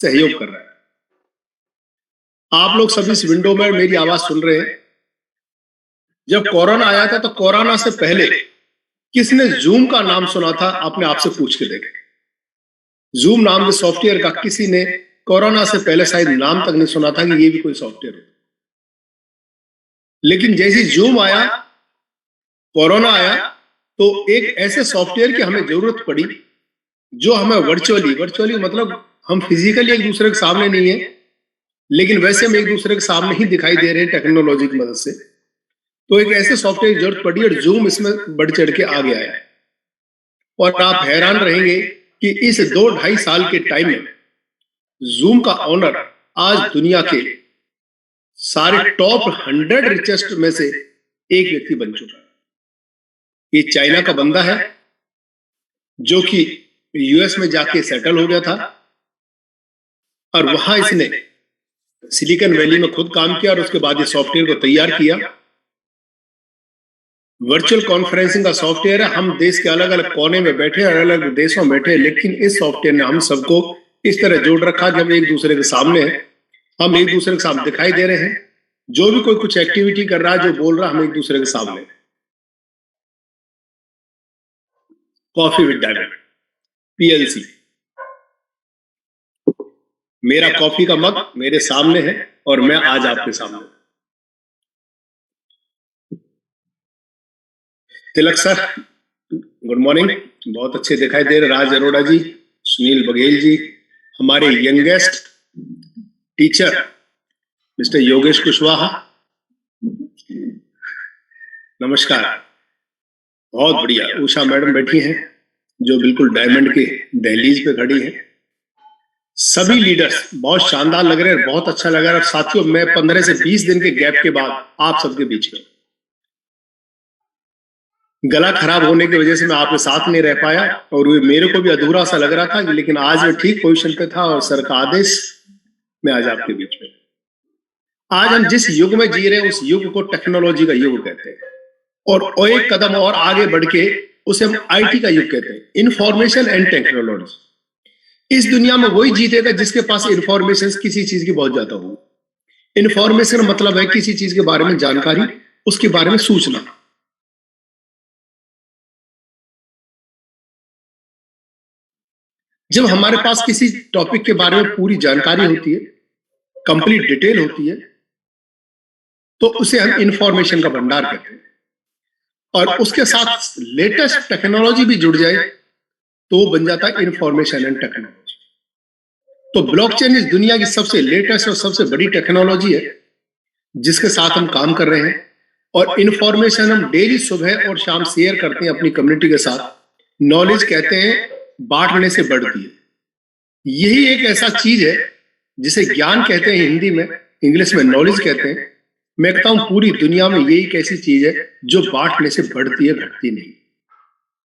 सहयोग कर रहा है। आप लोग सभी इस विंडो में मेरी आवाज सुन रहे हैं। जब कोरोना आया था तो कोरोना से पहले किसने जूम का नाम सुना था? आपने आपसे पूछ के देखे। जूम नाम के सॉफ्टवेयर का किसी ने कोरोना से पहले शायद नाम तक नहीं सुना था कि ये भी कोई सॉफ्टवेयर है। लेकिन जैसे जूम आया, कोरोना आया, तो एक ऐसे सॉफ्टवेयर की हमें जरूरत पड़ी जो हमें वर्चुअली मतलब हम फिजिकली एक दूसरे के सामने नहीं है, लेकिन वैसे हम एक दूसरे के सामने ही दिखाई दे रहे हैं टेक्नोलॉजी की मदद से। तो एक ऐसे सॉफ्टवेयर की जरूरत पड़ी और जूम इसमें बढ़ चढ़ के आ गया है। और आप हैरान रहेंगे कि इस 2-2.5 साल के टाइम में जूम का ऑनर आज दुनिया के सारे टॉप 100 रिचेस्ट में से एक व्यक्ति बन चुका है। ये चाइना का बंदा है जो कि यूएस में जाके सेटल हो गया था और वहां इसने सिलिकॉन वैली में खुद काम किया और उसके बाद ये सॉफ्टवेयर को तैयार किया। वर्चुअल कॉन्फ्रेंसिंग का सॉफ्टवेयर है। हम देश के अलग अलग कोने में बैठे, अलग अलग देशों में बैठे, लेकिन इस सॉफ्टवेयर ने हम सबको इस तरह जोड़ रखा कि हम एक दूसरे के सामने हैं, हम एक दूसरे के सामने दिखाई दे रहे हैं। जो भी कोई कुछ एक्टिविटी कर रहा है, जो बोल रहा है, हम एक दूसरे के सामने। कॉफी विद डायमंड पीएलसी, मेरा कॉफी का मग मेरे सामने है और मैं आज आपके सामने। तिलक सर, गुड मॉर्निंग। बहुत अच्छे दिखाई दे रहे। राज अरोड़ा जी, सुनील बघेल जी, हमारे youngest teacher mister Yogesh Kushwaha, नमस्कार। बहुत बढ़िया। उषा मैडम बैठी हैं जो बिल्कुल डायमंड के दहलीज पे खड़ी है। सभी लीडर्स बहुत शानदार लग रहे हैं, बहुत अच्छा लग रहा है। साथियों, मैं 15 से 20 दिन के गैप के बाद आप सबके बीच में, गला खराब होने की वजह से मैं आपके साथ नहीं रह पाया और मेरे को भी अधूरा सा लग रहा था, लेकिन आज मैं ठीक पोजीशन पे था और सर का आदेश में आज आपके बीच में। आज हम जिस युग में जी रहे हैं उस युग को टेक्नोलॉजी का युग कहते हैं और एक कदम और आगे बढ़ के उसे हम आईटी का युग कहते हैं, इंफॉर्मेशन एंड टेक्नोलॉजी। इस दुनिया में वही जीतेगा जिसके पास इंफॉर्मेशन किसी चीज की बहुत ज्यादा हो। इंफॉर्मेशन मतलब है किसी चीज के बारे में जानकारी, उसके बारे में सूचना। जब हमारे पास किसी टॉपिक के बारे में पूरी जानकारी होती है, कंप्लीट डिटेल होती है, तो उसे हम इंफॉर्मेशन का भंडार कहते हैं। और उसके साथ लेटेस्ट टेक्नोलॉजी भी जुड़ जाए तो वो बन जाता है इंफॉर्मेशन एंड टेक्नोलॉजी। तो ब्लॉकचेन इस दुनिया की सबसे लेटेस्ट और सबसे बड़ी टेक्नोलॉजी है जिसके साथ हम काम कर रहे हैं। और इंफॉर्मेशन हम डेली सुबह और शाम शेयर करते हैं अपनी कम्युनिटी के साथ। नॉलेज कहते हैं बांटने से बढ़ती है। यही एक ऐसा चीज है जिसे ज्ञान कहते हैं हिंदी में, इंग्लिश में नॉलेज कहते हैं। मैं कहता हूं पूरी दुनिया में यही एक ऐसी चीज है जो बांटने से बढ़ती है, घटती नहीं।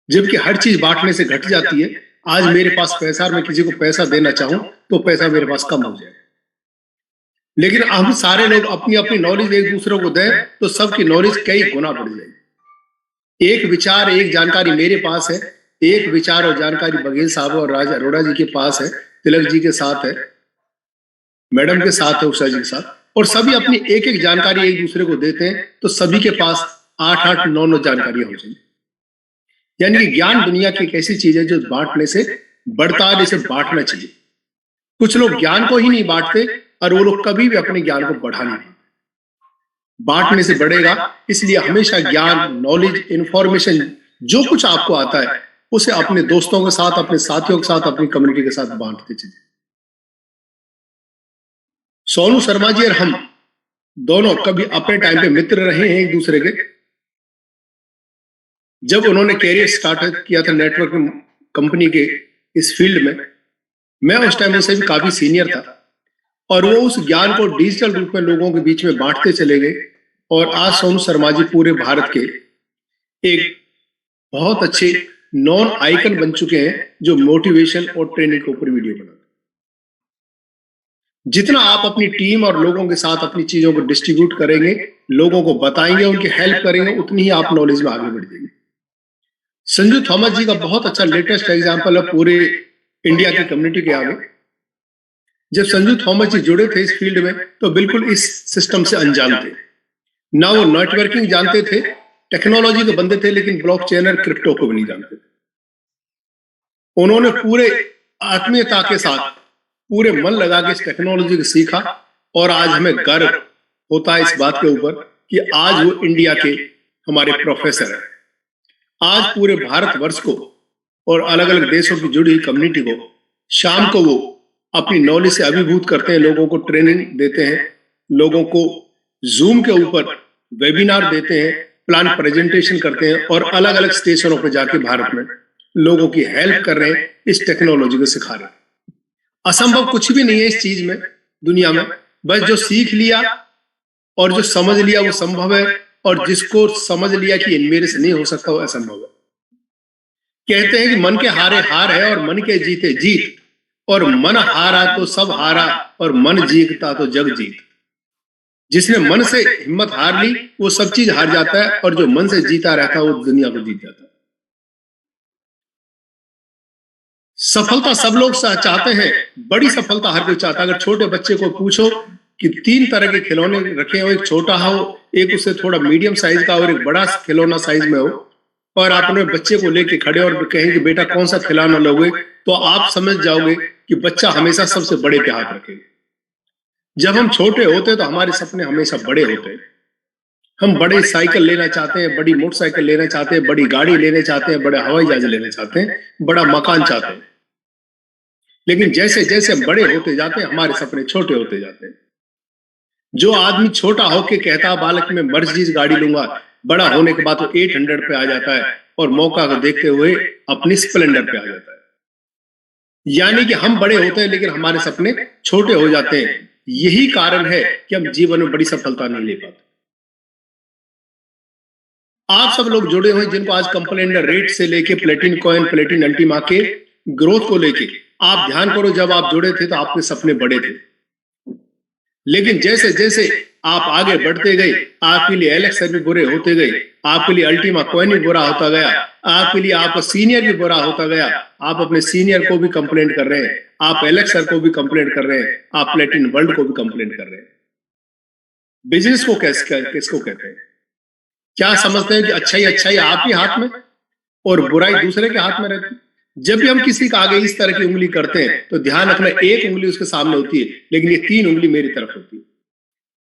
जबकि हर चीज बांटने से घट जाती है। आज मेरे पास पैसा और मैं किसी को पैसा देना चाहूं तो पैसा मेरे पास कम हो जाए, लेकिन हम सारे लोग अपनी अपनी नॉलेज एक दूसरे को दें तो सबकी नॉलेज कई गुना बढ़ जाएगी। एक विचार, एक जानकारी मेरे पास है, एक विचार और जानकारी बघेल साहब और राज अरोड़ा जी के पास है, तिलक जी के साथ है, मैडम के साथ है, उषा जी के साथ, और सभी अपनी एक एक जानकारी एक दूसरे को देते हैं तो सभी के पास 8-8, 9-9 जानकारियां हो जाएंगी। यानी कि ज्ञान दुनिया की एक ऐसी चीज है जो बांटने से बढ़ता है, जिसे बांटना चाहिए। कुछ लोग ज्ञान को ही नहीं बांटते और वो लोग कभी भी अपने ज्ञान को बढ़ा नहीं पाते। बांटने से बढ़ेगा, इसलिए हमेशा ज्ञान, नॉलेज, इंफॉर्मेशन जो कुछ आपको आता है उसे अपने दोस्तों के साथ, अपने साथियों के साथ, अपनी कम्युनिटी के साथ बांटते चलिए। सोनू शर्मा जी और हम दोनों कभी अपने टाइम पे मित्र रहे हैं एक दूसरे के। जब उन्होंने कैरियर स्टार्ट किया था नेटवर्क कंपनी के इस फील्ड में, मैं उस टाइम उनसे भी काफी सीनियर था और वो उस ज्ञान को डिजिटल रूप में लोगों के बीच में बांटते चले गए। और आज सोनू शर्मा जी पूरे भारत के एक बहुत अच्छे नॉन आइकन बन चुके हैं जो मोटिवेशन और ट्रेनिंग के ऊपर वीडियो बनाते हैं। जितना आप अपनी टीम और लोगों के साथ अपनी चीजों को डिस्ट्रीब्यूट करेंगे, लोगों को बताएंगे, उनकी हेल्प करेंगे, उतनी ही आप नॉलेज में आगे बढ़ जाएंगे। संजू थॉमस जी का बहुत अच्छा लेटेस्ट एग्जांपल है पूरे इंडिया की कम्युनिटी के आगे। जब संजू थॉमस जी जुड़े थे इस फील्ड में तो बिल्कुल इस सिस्टम से अनजान थे। ना वो नेटवर्किंग जानते थे, टेक्नोलॉजी के बंदे थे, लेकिन ब्लॉकचेन और क्रिप्टो को भी नहीं जानते थे। उन्होंने पूरे आत्मीयता के साथ पूरे मन लगा के इस टेक्नोलॉजी को सीखा और आज हमें गर्व होता है इस बात के ऊपर कि आज वो इंडिया के हमारे प्रोफेसर हैं। आज पूरे भारतवर्ष को और अलग अलग देशों की जुड़ी हुई कम्युनिटी को शाम को वो अपनी नॉलेज से अभिभूत करते हैं, लोगों को ट्रेनिंग देते हैं, लोगों को जूम के ऊपर वेबिनार देते हैं, प्लान प्रेजेंटेशन करते हैं और अलग अलग स्टेशनों पर जाके भारत में लोगों की हेल्प कर रहे हैं, इस टेक्नोलॉजी को सिखा रहे हैं। असंभव कुछ भी नहीं है इस चीज में, दुनिया में। बस जो सीख लिया और जो समझ लिया वो संभव है, और जिसको समझ लिया कि मेरे से नहीं हो सकता वो असंभव है। कहते हैं कि मन के हारे हार है और मन के जीते जीत, और मन हारा तो सब हारा और मन जीतता तो जग जीत। जिसने मन से हिम्मत हार ली वो सब चीज हार जाता है, और जो मन से जीता रहता है वो दुनिया को जीत जाता है। सफलता सब लोग चाहते हैं, बड़ी सफलता हर कोई चाहता है। अगर छोटे बच्चे को पूछो कि 3 तरह के खिलौने रखे हो, एक छोटा हो, एक उससे थोड़ा मीडियम साइज का और एक बड़ा खिलौना साइज में हो, और आप अपने बच्चे को लेके खड़े और कहें कि बेटा कौन सा खिलौना लोगे, तो आप समझ जाओगे कि बच्चा हमेशा सबसे बड़े पे हाथ रखेगा। जब हम छोटे होते तो हमारे सपने हमेशा बड़े होते हैं। हम बड़ी साइकिल लेना चाहते हैं, बड़ी मोटरसाइकिल लेना चाहते हैं, बड़ी गाड़ी लेना चाहते हैं, बड़ा हवाई जहाज लेना चाहते हैं, बड़ा मकान चाहते हैं। लेकिन जैसे जैसे बड़े होते जाते हैं हमारे सपने छोटे होते जाते हैं। जो आदमी छोटा होके कहता बालक में मर्सिडीज गाड़ी लूंगा, बड़ा होने के बाद वो 800 पे आ जाता है और मौका को देखते हुए अपनी स्प्लेंडर पे आ जाता है। यानी कि हम बड़े होते हैं लेकिन हमारे सपने छोटे हो जाते हैं। यही कारण है कि हम जीवन में बड़ी सफलता नहीं ले पाते। आप सब लोग जुड़े हुए जिनको आज कंप्लेंडर रेट से लेके प्लेटिन कॉइन, प्लेटिन अल्टीमा के ग्रोथ को लेके आप ध्यान करो, जब आप जुड़े थे तो आपके सपने बड़े थे, लेकिन जैसे जैसे आप आगे बढ़ते गए आपके लिए एलेक्सर भी बुरे होते गए, आपके लिए अल्टीमा कॉइन भी बुरा होता गया, आपके लिए आपका सीनियर भी बुरा होता गया। आप अपने सीनियर को भी कंप्लेंट कर रहे हैं, आप एलेक्सर को भी कंप्लेंट कर रहे हैं, आप प्लेटिन वर्ल्ड को भी कंप्लेंट कर रहे हैं। बिजनेस को किसको कहते हैं? क्या समझते हैं कि अच्छाई आप ही हाथ में और बुराई दूसरे के हाथ में रहती है? जब भी हम किसी का आगे इस तरह की उंगली करते हैं तो ध्यान रखना, एक उंगली उसके सामने होती है लेकिन ये 3 उंगली मेरी तरफ होती है।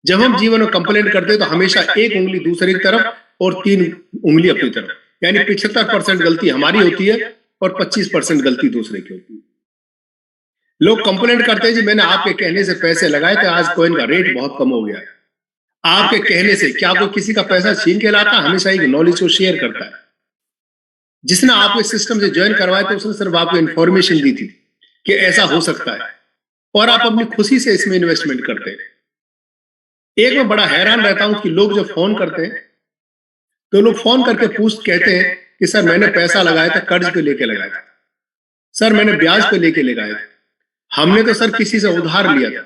जब हम जीवन में कंप्लेंट करते हैं तो हमेशा एक उंगली दूसरे की तरफ और 3 उंगली अपनी तरफ, यानी 75% गलती हमारी होती है और 25% गलती दूसरे की होती है। लोग कंप्लेंट करते हैं जी मैंने आपके कहने से पैसे लगाए थे, आज कॉइन का रेट बहुत कम हो गया है। आपके कहने से क्या कोई किसी का पैसा छीन के लाता? हमेशा एक नॉलेज को शेयर करता है। जिसने आपको इस सिस्टम से ज्वाइन करवाया था उसने सिर्फ आपको इंफॉर्मेशन दी थी कि ऐसा हो सकता है, और आप अपनी खुशी से इसमें इन्वेस्टमेंट करते हैं। एक मैं बड़ा हैरान रहता हूं कि लोग जब फोन करते हैं तो लोग फोन करके कहते हैं कि सर मैंने पैसा लगाया था, कर्ज पे लेके लगाया था, सर मैंने ब्याज पे लेके लगाया था, हमने तो सर किसी से उधार लिया था,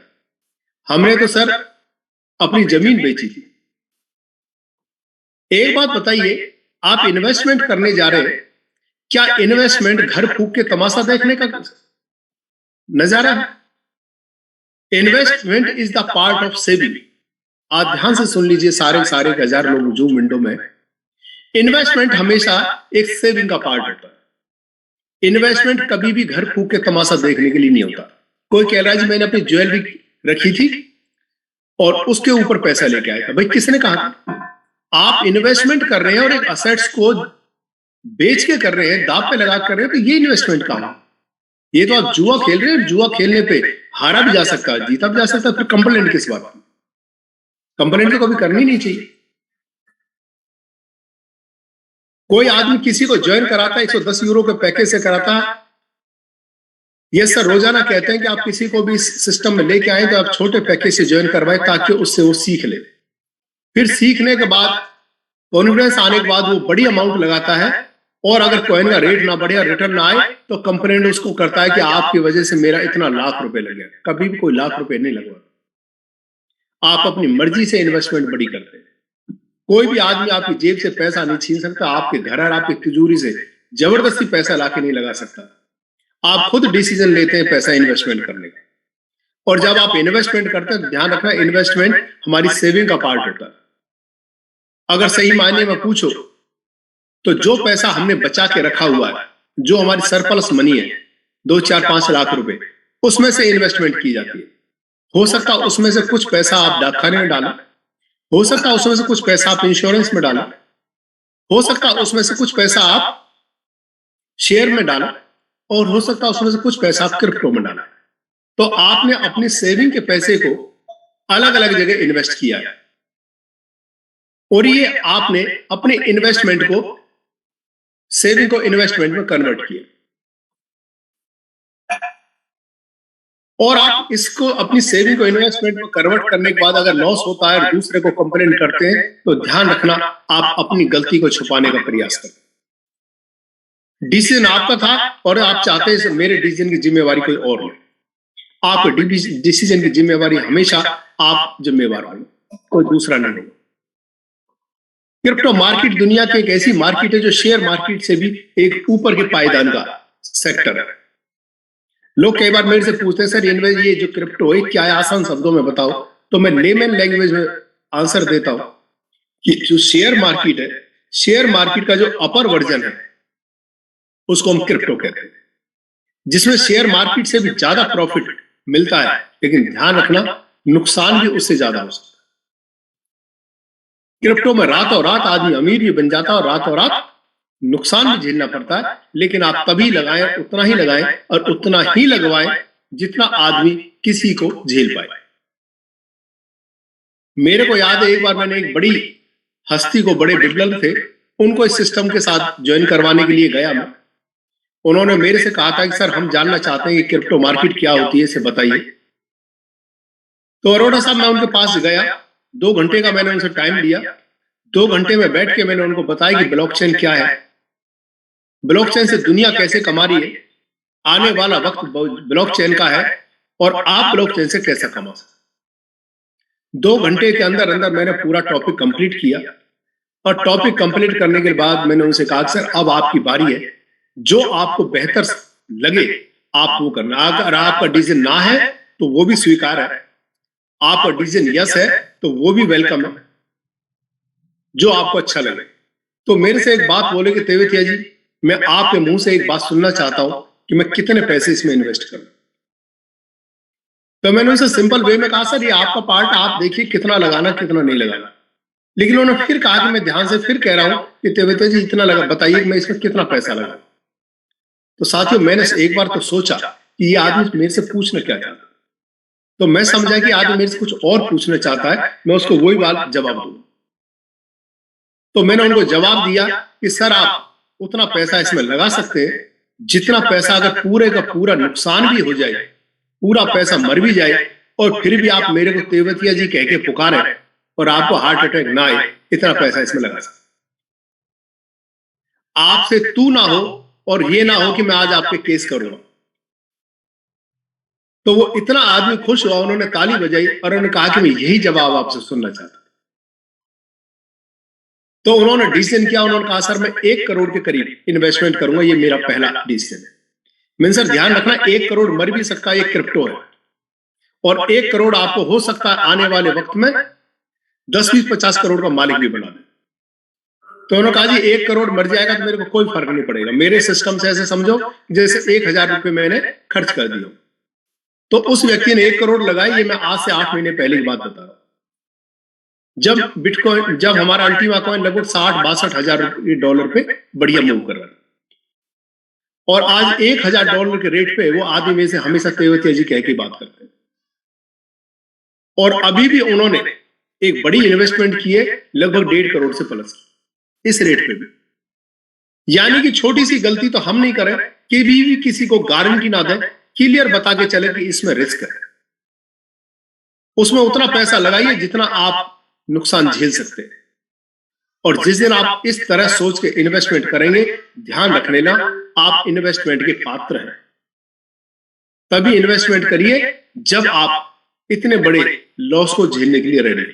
हमने तो सर अपनी जमीन बेची थी। एक बात बताइए, आप इन्वेस्टमेंट करने जा रहे हैं, क्या इन्वेस्टमेंट घर फूक के तमाशा देखने का नजारा है? Investment is the part of saving. आप ध्यान से सुन लीजिए, सारे 1000 लोग जूम विंडो में, इन्वेस्टमेंट हमेशा एक सेविंग का पार्ट होता है। इन्वेस्टमेंट कभी भी घर फूक के तमाशा देखने के लिए नहीं होता। कोई कह रहा है जी मैंने अपनी ज्वेलरी रखी थी और उसके ऊपर पैसा लेके आया था। भाई किसने कहा था? आप इन्वेस्टमेंट कर रहे हैं और एक असेट्स को बेच के कर रहे हैं, दांव पे लगा कर रहे हैं, तो ये इन्वेस्टमेंट कहां है? ये तो आप जुआ खेल रहे हैं। जुआ खेलने पे हारा भी जा सकता है, जीता भी जा सकता है, फिर कंप्लेंट किस बात की? कंप्लेंट तो कभी करनी नहीं चाहिए। कोई आदमी किसी को ज्वाइन कराता है 110 यूरो के पैकेज से कराता है। ये सर रोजाना कहते हैं कि आप किसी को भी सिस्टम में लेके आए तो आप छोटे पैकेज से ज्वाइन करवाएं ताकि उससे वो सीख ले। फिर सीखने के बाद कॉन्फिडेंस आने के बाद वो बड़ी अमाउंट लगाता है, और अगर कॉइन का रेट ना बढ़े और रिटर्न ना आए तो कंप्लेंट उसको करता है कि आपकी वजह से मेरा इतना लाख रुपए लग गया। कभी भी कोई लाख रुपए नहीं लगवा। आप अपनी मर्जी से इन्वेस्टमेंट बड़ी करते हैं। कोई भी आदमी आपकी जेब से पैसा नहीं छीन सकता, आपके घर और आपकी तिजोरी से जबरदस्ती पैसा लाके नहीं लगा सकता। आप खुद डिसीजन लेते हैं पैसा इन्वेस्टमेंट करने का। और जब आप इन्वेस्टमेंट करते हैं तो ध्यान रखना, इन्वेस्टमेंट हमारी सेविंग का पार्ट होता है। अगर सही मायने में पूछो तो जो पैसा हमने बचा के रखा हुआ है, जो हमारी सरप्लस मनी है, 2, 4, 5 लाख रुपए, उसमें से इन्वेस्टमेंट की जाती है। हो सकता है उसमें से कुछ पैसा आप डाकखाने में डालें, हो सकता है उसमें से कुछ पैसा आप इंश्योरेंस में डालें, हो सकता है उसमें से कुछ पैसा आप शेयर में डालें, और हो सकता है उसमें से कुछ पैसा आप क्रिप्टो में डालें। तो आपने अपनी सेविंग के पैसे को अलग अलग जगह इन्वेस्ट किया है, और ये आपने अपने इन्वेस्टमेंट को, सेविंग को इन्वेस्टमेंट में कन्वर्ट किया, और आप इसको अपनी सेविंग को इन्वेस्टमेंट में कन्वर्ट करने के बाद अगर लॉस होता है और दूसरे को कंप्लेन करते हैं, तो ध्यान रखना आप अपनी गलती को छुपाने का प्रयास करें। डिसीजन आपका था और आप चाहते हैं मेरे डिसीजन की जिम्मेवारी कोई और ले। आप डिसीजन की जिम्मेवारी हमेशा आप जिम्मेवार हो, कोई दूसरा नहीं होगा। क्रिप्टो मार्केट दुनिया की एक ऐसी मार्केट है जो शेयर मार्केट से भी एक ऊपर के पायदान का सेक्टर है। लोग कई बार मेरे से पूछते हैं, सर ये जो क्रिप्टो है क्या है, आसान शब्दों में बताओ। तो मैं लेमन लैंग्वेज में आंसर देता हूं कि जो शेयर मार्केट है, शेयर मार्केट का जो अपर वर्जन है उसको हम क्रिप्टो कहते हैं, जिसमें शेयर मार्केट से भी ज्यादा प्रॉफिट मिलता है, लेकिन ध्यान रखना नुकसान भी उससे ज्यादा हो सकता है। क्रिप्टो में रातों रात आदमी अमीर भी बन जाता है और रातों रात नुकसान भी झेलना पड़ता है, लेकिन आप तभी लगाएं, उतना ही लगाएं और उतना ही लगवाएं जितना आदमी किसी को झेल पाए। मेरे को याद है एक बार मैंने एक बड़ी हस्ती को, बड़े बिल्डर थे, उनको इस सिस्टम के साथ ज्वाइन करवाने के लिए गया मैं। उन्होंने मेरे से कहा था कि सर हम जानना चाहते हैं कि क्रिप्टो मार्केट क्या होती है, इसे बताइए। तो अरोड़ा साहब, मैं उनके पास गया, 2 घंटे का मैंने उनसे टाइम लिया। 2 घंटे में बैठ के मैंने उनको बताया कि ब्लॉकचेन क्या है, ब्लॉकचेन से दुनिया कैसे कमा रही है, आने वाला वक्त ब्लॉकचेन का है और आप ब्लॉकचेन से कैसे कमा सकते। 2 घंटे के अंदर अंदर मैंने पूरा टॉपिक कंप्लीट किया, और टॉपिक कंप्लीट करने के बाद मैंने उनसे कहा, सर अब आपकी बारी है, जो आपको बेहतर लगे आप वो करना। अगर आपका डिसीजन ना है तो वो भी स्वीकार है, आपका डिसीजन यस है तो वो भी वेलकम है, जो आपको अच्छा लगे। तो मेरे से एक बात बोले कि तेवतिया जी, मैं आपके मुंह से एक बात सुनना चाहता हूं कि मैं कितने पैसे इसमें इन्वेस्ट करूं। तो मैंने उनसे सिंपल वे में कहा, सर ये आपका पार्ट, आप देखिए कितना लगाना कितना नहीं लगाना। लेकिन उन्होंने फिर कहा कि मैं ध्यान से फिर कह रहा हूं कि तेवतिया जी इतना लगा, बताइए मैं इसमें कितना पैसा लगा। तो साथियों, मैंने एक बार तो सोचा कि ये आदमी मेरे से पूछना क्या चाहता, तो मैं समझा कि आदमी मेरे से कुछ और पूछना चाहता है, मैं उसको वही बात जवाब दूं। तो मैंने उनको जवाब दिया कि सर आप उतना पैसा इसमें लगा सकते हैं जितना पैसा अगर पूरे का पूरा नुकसान भी हो जाए, पूरा पैसा मर भी जाए, और फिर भी आप मेरे को तेवतिया जी कह के पुकारे और आपको हार्ट अटैक ना आए, इतना पैसा इसमें लगा सकते। आपसे तू ना हो और ये ना हो कि मैं आज आप पे केस करूंगा। तो वो इतना आदमी खुश हुआ, उन्होंने ताली बजाई और उन्होंने कहा कि मैं यही जवाब आपसे सुनना चाहता। तो उन्होंने डिसीजन किया, उन्होंने कहा सर मैं 1 करोड़ के करीब इन्वेस्टमेंट करूंगा, ये मेरा पहला डिसीजन है। मैंने सर ध्यान रखना, 1 करोड़ मर भी सकता है, ये क्रिप्टो है, और 1 करोड़ आपको हो सकता है आने वाले वक्त में 10, 20, 50 करोड़ का मालिक भी बना दे। तो उन्होंने कहा जी 1 करोड़ मर जाएगा तो मेरे को कोई फर्क नहीं पड़ेगा, मेरे सिस्टम से ऐसे समझो जैसे 1,000 रुपए मैंने खर्च कर दिया। तो उस व्यक्ति ने 1 करोड़ लगाई, ये मैं आज से 8 महीने पहले की बात बता रहा हूं, जब बिटकॉइन, जब हमारा अल्टीमा कॉइन लगभग 60-62 हजार डॉलर पे बढ़िया मूव कर रहा था, और आज $1,000 के रेट पे वो आदमी में से हमेशा तेवतिया जी कह के बात करते हैं। और अभी भी उन्होंने एक बड़ी इन्वेस्टमेंट की है, लगभग 1.5 करोड़ से प्लस, इस रेट पे भी। यानी कि छोटी सी गलती तो हम नहीं करें कि भी किसी को गारंटी ना दें, क्लियर बता के चले कि इसमें रिस्क है, उसमें उतना पैसा लगाइए जितना आप नुकसान झेल सकते हैं। और जिस दिन आप इस तरह सोच के इन्वेस्टमेंट करेंगे, ध्यान रख लेना आप इन्वेस्टमेंट के पात्र हैं। तभी इन्वेस्टमेंट करिए जब आप इतने बड़े लॉस को झेलने के लिए रेडी।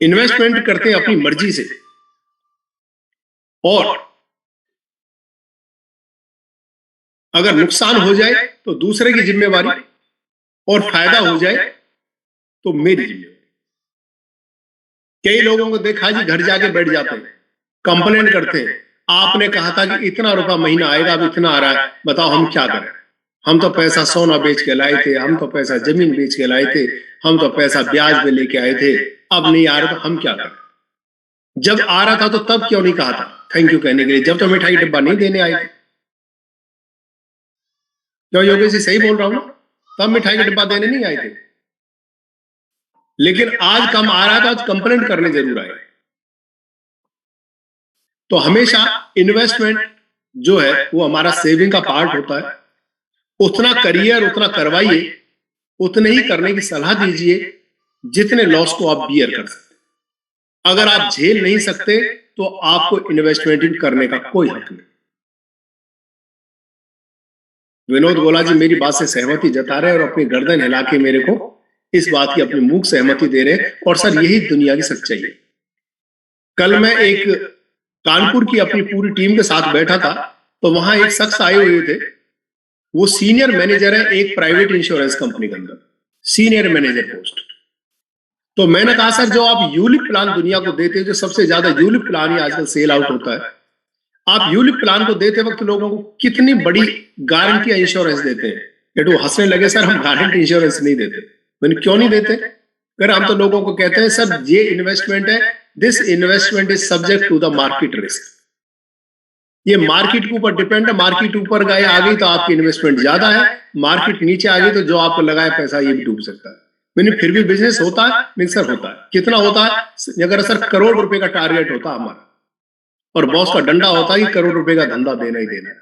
इन्वेस्टमेंट करते हैं अपनी मर्जी से, और अगर नुकसान हो जाए तो दूसरे की जिम्मेवारी, और फायदा हो जाए तो मेरी जिम्मेवारी। कई लोगों को देखा जी, घर जाके बैठ जाते हैं, कंप्लेंट करते हैं, आपने कहा था कि इतना रुपया महीना आएगा, अब इतना आ रहा है, बताओ हम क्या करें। हम तो पैसा सोना बेच के लाए थे, हम तो पैसा जमीन बेच के लाए थे, हम तो पैसा ब्याज पे लेके आए थे, अब नहीं आ रहा तो हम क्या करें। जब आ रहा था तो तब क्यों नहीं कहा था थैंक यू कहने के लिए, जब तो मिठाई डिब्बा नहीं देने आए थे। क्यों योगेश जी, सही बोल रहा हूं? तब मिठाई का डिब्बा देने नहीं आए थे, लेकिन आज कम आ रहा था, आज कंप्लेंट करने जरूर आए। तो हमेशा इन्वेस्टमेंट जो है वो हमारा सेविंग का पार्ट होता है। उतना करिए और उतना करवाइए, उतने ही करने की सलाह दीजिए जितने लॉस को आप बियर कर सकते। अगर आप झेल नहीं सकते तो आपको इन्वेस्टमेंट करने का कोई हक नहीं। विनोद गोला जी मेरी बात से सहमति जता रहे और अपनी गर्दन हिला के मेरे को इस बात की अपनी मुंह सहमति दे रहे, और सर यही दुनिया की सच्चाई है। कल मैं एक कानपुर की अपनी पूरी टीम के साथ बैठा था, तो वहां एक शख्स आए हुए थे, वो सीनियर मैनेजर है एक प्राइवेट इंश्योरेंस कंपनी के अंदर, सीनियर मैनेजर पोस्ट। तो मैंने कहा सर, जो आप यूलिप प्लान दुनिया को देते हैं, जो सबसे ज्यादा यूलिप प्लान ही आजकल सेल आउट होता है, आप यूलिप प्लान को देते वक्त लोगों को कितनी बड़ी गारंटी इंश्योरेंस देते हैं। ये तो हंसने लगे, सर हम गारंटी इंश्योरेंस नहीं देते। मैंने क्यों नहीं देते? अगर हम तो लोगों को कहते हैं सर ये इन्वेस्टमेंट है, this investment is subject to the market risk. ये मार्केट के ऊपर डिपेंड है, मार्केट ऊपर गए आ गई तो आपकी इन्वेस्टमेंट ज्यादा है, मार्केट नीचे आ गई तो जो आपको लगाया पैसा ये भी डूब सकता है। मैंने फिर भी बिजनेस होता है, मिक्सर होता है। कितना होता है? अगर सर करोड़ रुपए का टारगेट होता हमारा, और बॉस का डंडा होता है कि करोड़ रुपए का धंधा देना ही देना है,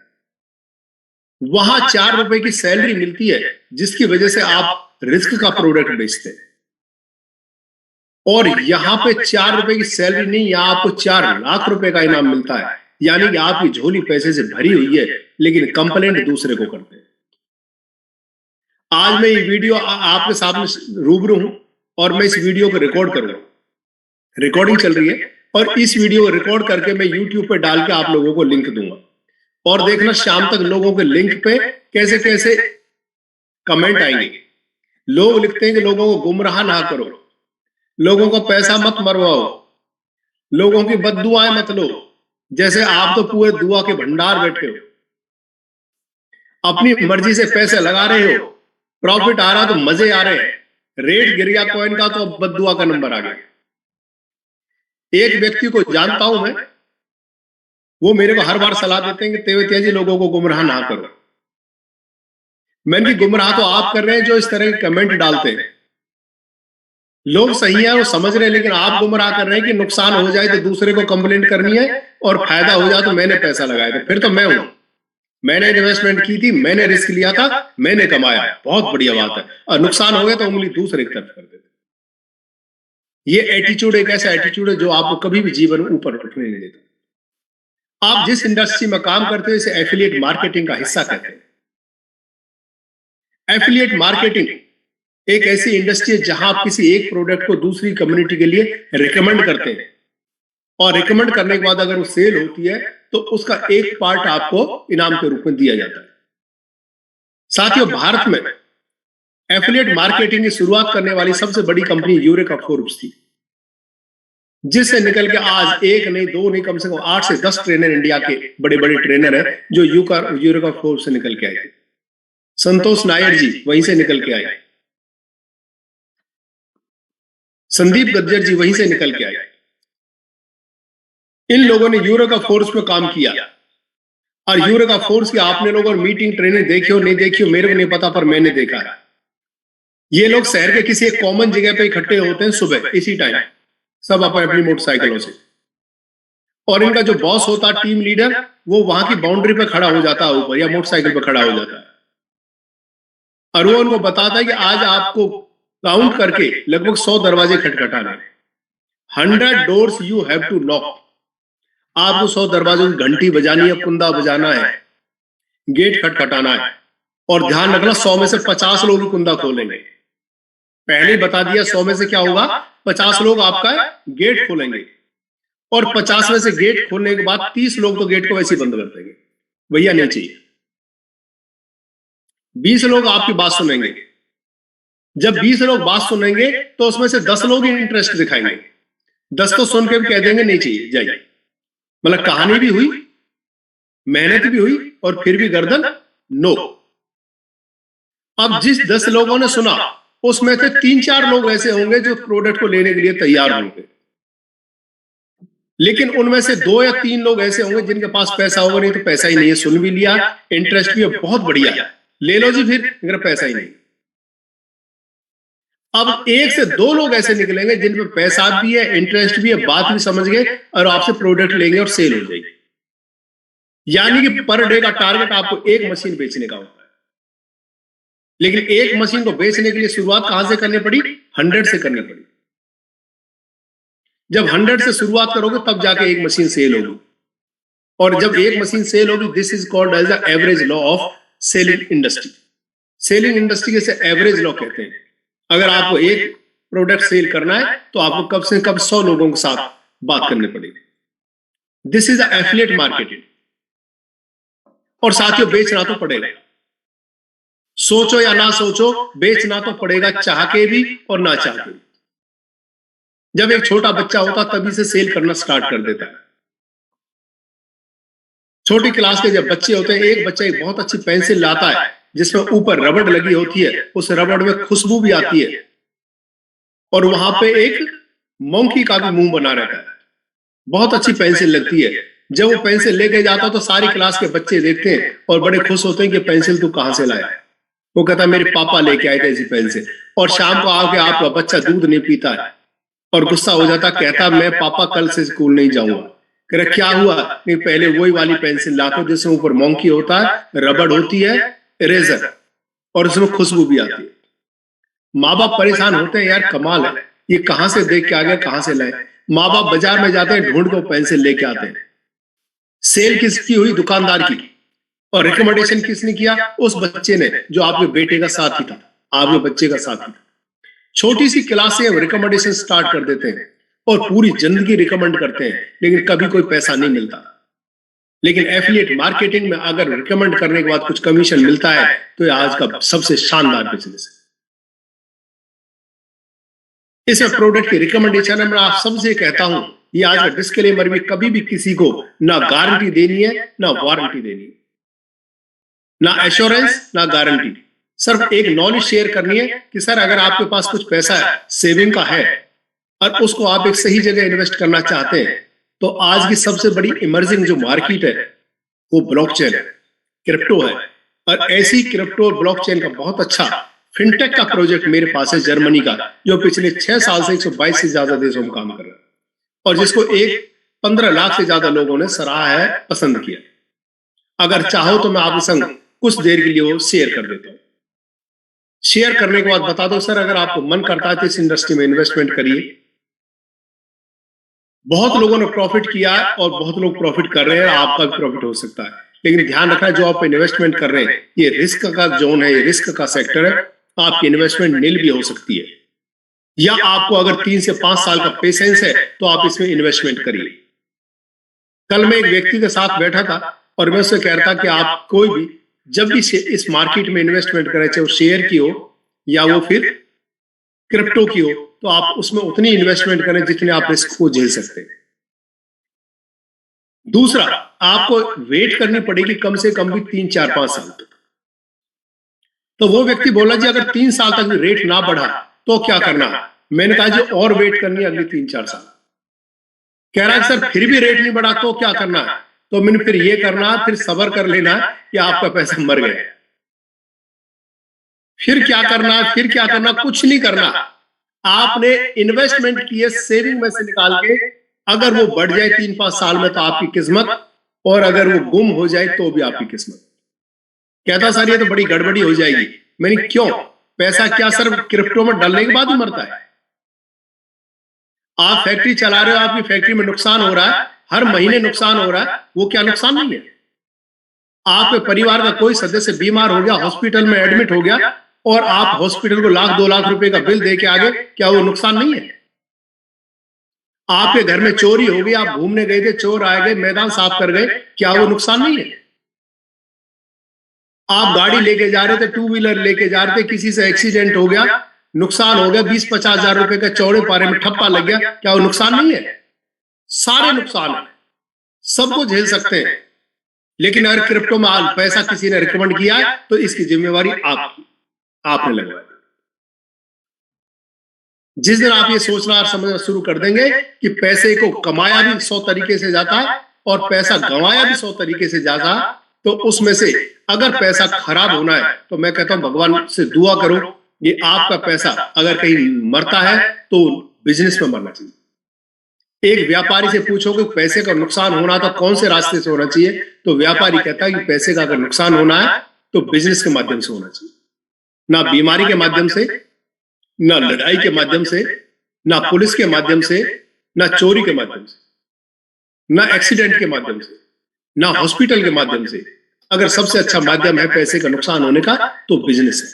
वहां 4 रुपए की सैलरी मिलती है, जिसकी वजह से आप रिस्क का प्रोडक्ट बेचते हैं। और यहां पे 4 रुपए की सैलरी नहीं, यहां आपको 4 लाख रुपए का इनाम मिलता है, यानी कि आपकी झोली पैसे से भरी हुई है, लेकिन कंप्लेंट दूसरे को करते हैं। आज मैं ये वीडियो आपके सामने रूबरू हूं और मैं इस वीडियो को रिकॉर्ड करूंगा, रिकॉर्डिंग चल रही है, और इस वीडियो को रिकॉर्ड करके मैं यूट्यूब पे डाल के आप लोगों को लिंक दूंगा, और देखना शाम तक लोगों के लिंक पे कैसे कैसे कमेंट आएंगे। लोग लिखते हैं कि लोगों को गुमराह ना करो, लोगों को पैसा मत मरवाओ, लोगों की बद्दुआएं मत लो, जैसे आप तो पूरे दुआ के भंडार बैठे हो, अपनी मर्जी से पैसे लगा रहे हो, प्रॉफिट आ रहा तो मजे आ रहे हैं, रेट गिर गया कॉइन का तो बद्दुआ का नंबर आ गया। एक व्यक्ति को जानता हूं मैं, वो मेरे को हर बार सलाह देते हैं कि तेजी लोगों को गुमराह ना करो। मैंने गुमराह तो आप कर रहे हैं जो इस तरह के कमेंट डालते हैं। लोग सही है वो समझ रहे हैं, लेकिन आप गुमराह कर रहे हैं कि नुकसान हो जाए तो दूसरे को कंप्लेंट करनी है, और फायदा हो जाए तो मैंने पैसा लगाया था, फिर तो मैं हूं, मैंने इन्वेस्टमेंट की थी, मैंने रिस्क लिया था, मैंने कमाया, बहुत बढ़िया बात है। और नुकसान हो गया तो उंगली दूसरे की तरफ कर देते। ये एटीट्यूड एक ऐसा एटीट्यूड है जो आपको कभी भी जीवन में ऊपर उठने नहीं देता। आप जिस इंडस्ट्री में काम करते हो इसे एफिलिएट मार्केटिंग का हिस्सा कहते हैं। एफिलिएट मार्केटिंग एक ऐसी इंडस्ट्री है जहां आप किसी एक प्रोडक्ट को दूसरी कम्युनिटी के लिए रिकमेंड करते हैं, और रिकमेंड करने के बाद अगर वो सेल होती है तो उसका एक पार्ट आपको इनाम के रूप में दिया जाता है। साथियों, भारत में एफिलिएट मार्केटिंग की शुरुआत करने वाली सबसे बड़ी कंपनी यूरेका फोर्ब्स थी, जिससे निकल के आज एक नहीं, दो नहीं, कम से कम 8 से 10 ट्रेनर इंडिया के बड़े बड़े ट्रेनर हैं जो यूरेका फोर्ब्स से निकल के आए। संतोष नायर जी वहीं से निकल के आए, संदीप गज्जर जी वहीं से निकल के आए। इन लोगों ने यूरेका फोर्स में काम किया, और यूरेका फोर्स की आपने लोगों ने मीटिंग ट्रेनिंग देखी हो नहीं देखी हो मेरे को नहीं पता, पर मैंने देखा है। ये लोग शहर के किसी एक कॉमन जगह पे इकट्ठे होते हैं सुबह इसी टाइम, सब अपनी अपनी मोटरसाइकिलों से, और इनका जो बॉस होता है टीम लीडर, वो वहां की बाउंड्री पे खड़ा हो जाता है ऊपर, या मोटरसाइकिल पे खड़ा हो जाता है, और वो उनको बताता है कि आज आपको काउंट करके लगभग 100 दरवाजे खटखटाने, 100 doors you have to knock. आपको 100 दरवाजों की घंटी बजानी है, कुंदा बजाना है, गेट खटखटाना है, और ध्यान रखना 100 में से 50 लोग कुंदा खोलेंगे। पहले बता दिया 100 में से क्या होगा, 50 लोग आपका गेट खोलेंगे, और 50 में से गेट खोलने के बाद 30 लोग तो गेट को वैसे ही बंद कर देंगे, भैया नहीं चाहिए। 20 लोग आपकी बात सुनेंगे। जब 20 लोग बात सुनेंगे तो उसमें से 10 लोग ही इंटरेस्ट दिखाएंगे, 10 तो सुन के भी कह देंगे नहीं चाहिए, जाइए। मतलब कहानी भी हुई, मेहनत भी हुई, और फिर भी गर्दन नो। अब जिस 10 लोगों ने सुना उसमें से 3-4 लोग ऐसे होंगे जो प्रोडक्ट को लेने के लिए तैयार होंगे, लेकिन उनमें से 2 या 3 लोग ऐसे होंगे जिनके पास पैसा होगा, नहीं तो पैसा ही नहीं है, सुन भी लिया, इंटरेस्ट भी है, बहुत बढ़िया, ले लो जी फिर, अगर पैसा ही नहीं। अब 1 से 2 लोग ऐसे निकलेंगे जिनमें पैसा भी है, इंटरेस्ट भी है, बात भी समझ गए, और आपसे प्रोडक्ट लेंगे और सेल हो जाएगी। यानी कि पर डे का टारगेट आपको एक मशीन बेचने का होता है, लेकिन एक मशीन को बेचने के लिए शुरुआत कहां से करनी पड़ी? 100 से करनी पड़ी। जब 100 से शुरुआत करोगे तब जाके एक मशीन सेल होगी, और जब एक मशीन सेल होगी, this is called as the average law of selling industry. Selling industry से एवरेज लॉ कहते हैं। अगर आपको एक प्रोडक्ट सेल करना है तो आपको कब से कब 100 लोगों के साथ बात करनी पड़ेगी। This is affiliate marketing. और साथियों, बेचना तो पड़ेगा, सोचो या ना सोचो, बेचना तो पड़ेगा, चाह के भी और ना चाह के भी। जब एक छोटा बच्चा होता तभी से सेल करना स्टार्ट कर देता है। छोटी क्लास के जब बच्चे होते हैं, एक बच्चा एक बहुत अच्छी पेंसिल लाता है जिसमें ऊपर रबड़ लगी होती है, उस रबड़ में खुशबू भी आती है, और वहां पे एक मंकी का भी मुंह बना रहता है, बहुत अच्छी पेंसिल लगती है। जब वो पेंसिल लेके जाता है तो सारी क्लास के बच्चे देखते हैं और बड़े खुश होते हैं कि पेंसिल तू कहां से लाया। वो कहता है मेरे पापा लेके आए थे ऐसी पेंसिल। और शाम को आके आपका बच्चा दूध नहीं पीता है और गुस्सा हो जाता, कहता मैं पापा कल से स्कूल नहीं जाऊंगा। कह रहा क्या हुआ? नहीं, पहले वही वाली पेंसिल लाते जिसमें ऊपर मोंकी होता है, रबड़ होती है, इरेजर, और उसमें खुशबू भी आती है। माँ बाप परेशान होते हैं, यार कमाल है, ये कहां से देख के आ गया, कहां से लाए। माँ बाप बाजार में जाते हैं, ढूंढ को पेंसिल लेके आते हैं। सेल किसकी हुई? दुकानदार की। और रिकमेंडेशन किसने किया? उस बच्चे ने जो आपके बेटे का साथी था, आपके बच्चे का साथी था। छोटी सी क्लास से हम रिकमेंडेशन स्टार्ट कर देते हैं और पूरी जिंदगी रिकमेंड करते हैं, लेकिन कभी कोई पैसा नहीं मिलता। लेकिन एफिलिएट मार्केटिंग में अगर रिकमेंड करने के बाद कुछ कमीशन मिलता है तो यह आज का सबसे शानदार बिजनेस है। इसमें प्रोडक्ट की रिकमेंडेशन में आप सबसे कहता हूं, ये आज का डिस्क्लेमर भी, कभी भी किसी को ना गारंटी देनी है ना वारंटी देनी है, ना एश्योरेंस ना गारंटी। सिर्फ एक नॉलेज शेयर करनी है कि सर अगर आपके पास कुछ पैसा है, सेविंग का है, और उसको आप एक सही जगह इन्वेस्ट करना चाहते हैं, तो आज की सबसे बड़ी इमर्जिंग जो मार्केट है वो ब्लॉकचेन है, क्रिप्टो है। और ऐसी क्रिप्टो और ब्लॉकचेन का बहुत अच्छा फिनटेक का प्रोजेक्ट मेरे पास है जर्मनी का, जो पिछले 6 साल से 122 से ज्यादा देशों में काम कर रहा है, और जिसको 15 लाख से ज्यादा लोगों ने सराहा है, पसंद किया। अगर चाहो तो मैं आपके संग कुछ देर के लिए वो शेयर कर देता हूं। शेयर करने के बाद बता दो सर, अगर आपको मन करता है तो इस इंडस्ट्री में इन्वेस्टमेंट करिए। बहुत लोगों ने प्रॉफिट किया है और बहुत लोग प्रॉफिट कर रहे हैं, आपका भी प्रॉफिट हो सकता है। लेकिन ध्यान रखना, जो आप इन्वेस्टमेंट कर रहे हैं ये रिस्क का जोन है, ये रिस्क का सेक्टर है। आपकी इन्वेस्टमेंट नील भी हो सकती है, या आपको अगर 3 से 5 साल का पेशेंस है तो आप इसमें इन्वेस्टमेंट करिए। कल मैं एक व्यक्ति के साथ बैठा था और मैं उससे कह रहा था कि आप कोई भी जब भी इस मार्केट में इन्वेस्टमेंट करें, चाहे वो शेयर की हो या वो फिर क्रिप्टो की हो, तो आप उसमें उतनी इन्वेस्टमेंट करें जितने आप रिस्क को झेल सकते हैं। दूसरा, आपको वेट करनी पड़ेगी कम से कम भी 3-4-5 साल तक। तो वो व्यक्ति बोला जी अगर 3 साल तक भी रेट ना बढ़ा तो क्या करना? मैंने कहा जी और वेट करनी है अगले 3-4 साल। कह रहा है सर फिर भी रेट नहीं बढ़ा तो क्या करना है? तो मैंने फिर ये करना, फिर सब्र कर लेना कि आपका पैसा मर गया। फिर क्या करना? फिर क्या करना? कुछ नहीं करना। आपने इन्वेस्टमेंट की है सेविंग में से निकाल के, अगर वो बढ़ जाए 3-5 साल में तो आपकी किस्मत, और अगर वो गुम हो जाए तो भी आपकी किस्मत। कहता सर ये तो बड़ी गड़बड़ी हो जाएगी। मैंने क्यों? पैसा क्या सर क्रिप्टो में डालने के बाद ही मरता है? आप फैक्ट्री चला रहे हो, आपकी फैक्ट्री में नुकसान हो रहा है, हर महीने नुकसान हो रहा है, वो क्या नुकसान नहीं है? आपके परिवार का कोई सदस्य बीमार हो गया, हॉस्पिटल में एडमिट हो गया, और आप हॉस्पिटल को 1-2 लाख रुपए का बिल दे के आगे, क्या वो नुकसान नहीं है? आपके घर में चोरी हो गई, आप घूमने गए थे, चोर आ गए, मैदान साफ कर गए, क्या वो नुकसान नहीं है? आप गाड़ी लेके जा रहे थे, टू व्हीलर लेके जा रहे थे, किसी से एक्सीडेंट हो गया, नुकसान हो गया, 20-50 हजार रुपए का चौड़े पारे में ठप्पा लग गया, क्या वो नुकसान नहीं है? सारे नुकसान है, सबको झेल सकते हैं। लेकिन अगर क्रिप्टो में पैसा किसी ने रिकमेंड किया है तो इसकी जिम्मेवारी आपकी, आपने लगवाई। जिस दिन आप ये सोचना और समझना शुरू कर देंगे कि पैसे को कमाया भी 100 तरीके से जाता है और पैसा गंवाया भी 100 तरीके से जाता है, तो उसमें से अगर पैसा खराब होना है तो मैं कहता हूं भगवान से दुआ करो, ये आपका पैसा अगर कहीं मरता है तो बिजनेस में मरना चाहिए। एक व्यापारी से पूछोगे पैसे का नुकसान होना तो कौन से रास्ते से होना चाहिए, तो व्यापारी कहता है कि पैसे का अगर नुकसान होना है तो बिजनेस के माध्यम से होना चाहिए, ना बीमारी के माध्यम से, ना लड़ाई के माध्यम से, ना पुलिस के माध्यम से, ना चोरी के माध्यम से, ना एक्सीडेंट के माध्यम से, ना हॉस्पिटल के माध्यम से। अगर सबसे अच्छा माध्यम है पैसे का नुकसान होने का तो बिजनेस है।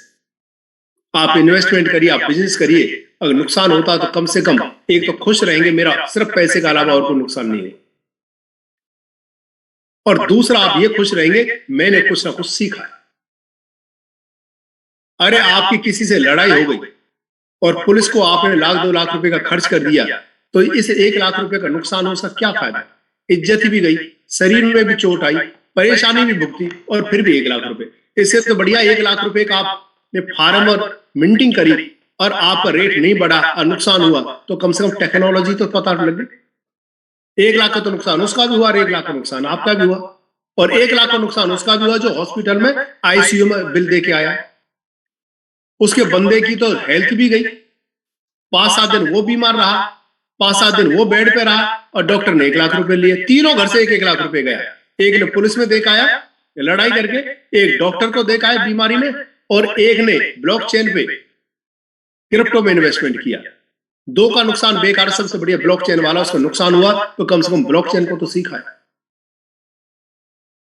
आप इन्वेस्टमेंट करिए, आप बिजनेस करिए, अगर नुकसान होता है तो कम से कम एक तो खुश रहेंगे, मेरा सिर्फ पैसे का अलावा और कोई नुकसान नहीं है, और दूसरा आप ये खुश रहेंगे मैंने कुछ ना कुछ सीखा है। अरे आपकी किसी से लड़ाई हो गई और पुलिस को आपने 1-2 लाख रुपए का खर्च कर दिया, तो इस 1 लाख रुपए का नुकसान हो, उसका क्या फायदा? इज्जत भी गई, शरीर में भी चोट आई, परेशानी भी भुगती, और फिर भी 1 लाख रुपए। इससे तो बढ़िया 1 लाख रुपए का आपने फार्म और मिंटिंग करी और आपका रेट नहीं बढ़ा और नुकसान हुआ, तो कम से कम टेक्नोलॉजी तो पता लग गई। 1 लाख का तो नुकसान उसका भी हुआ और 1 लाख का नुकसान आपका भी हुआ, और 1 लाख का नुकसान उसका भी हुआ जो हॉस्पिटल में आईसीयू में बिल दे के आया। उसके बंदे की तो हेल्थ भी गई, 5-7 दिन वो बीमार रहा, 5-7 दिन वो बेड पे रहा, और डॉक्टर ने 1 लाख रुपए लिए। तीनों घर से 1-1 लाख रुपए गया। एक ने पुलिस में देख आया लड़ाई करके, एक डॉक्टर को देख आया बीमारी में, और एक ने ब्लॉकचेन पे क्रिप्टो में इन्वेस्टमेंट किया। 2 का नुकसान बेकार, सबसे बढ़िया ब्लॉकचेन वाला, उसका नुकसान हुआ तो कम से कम ब्लॉकचेन को तो सीखा है।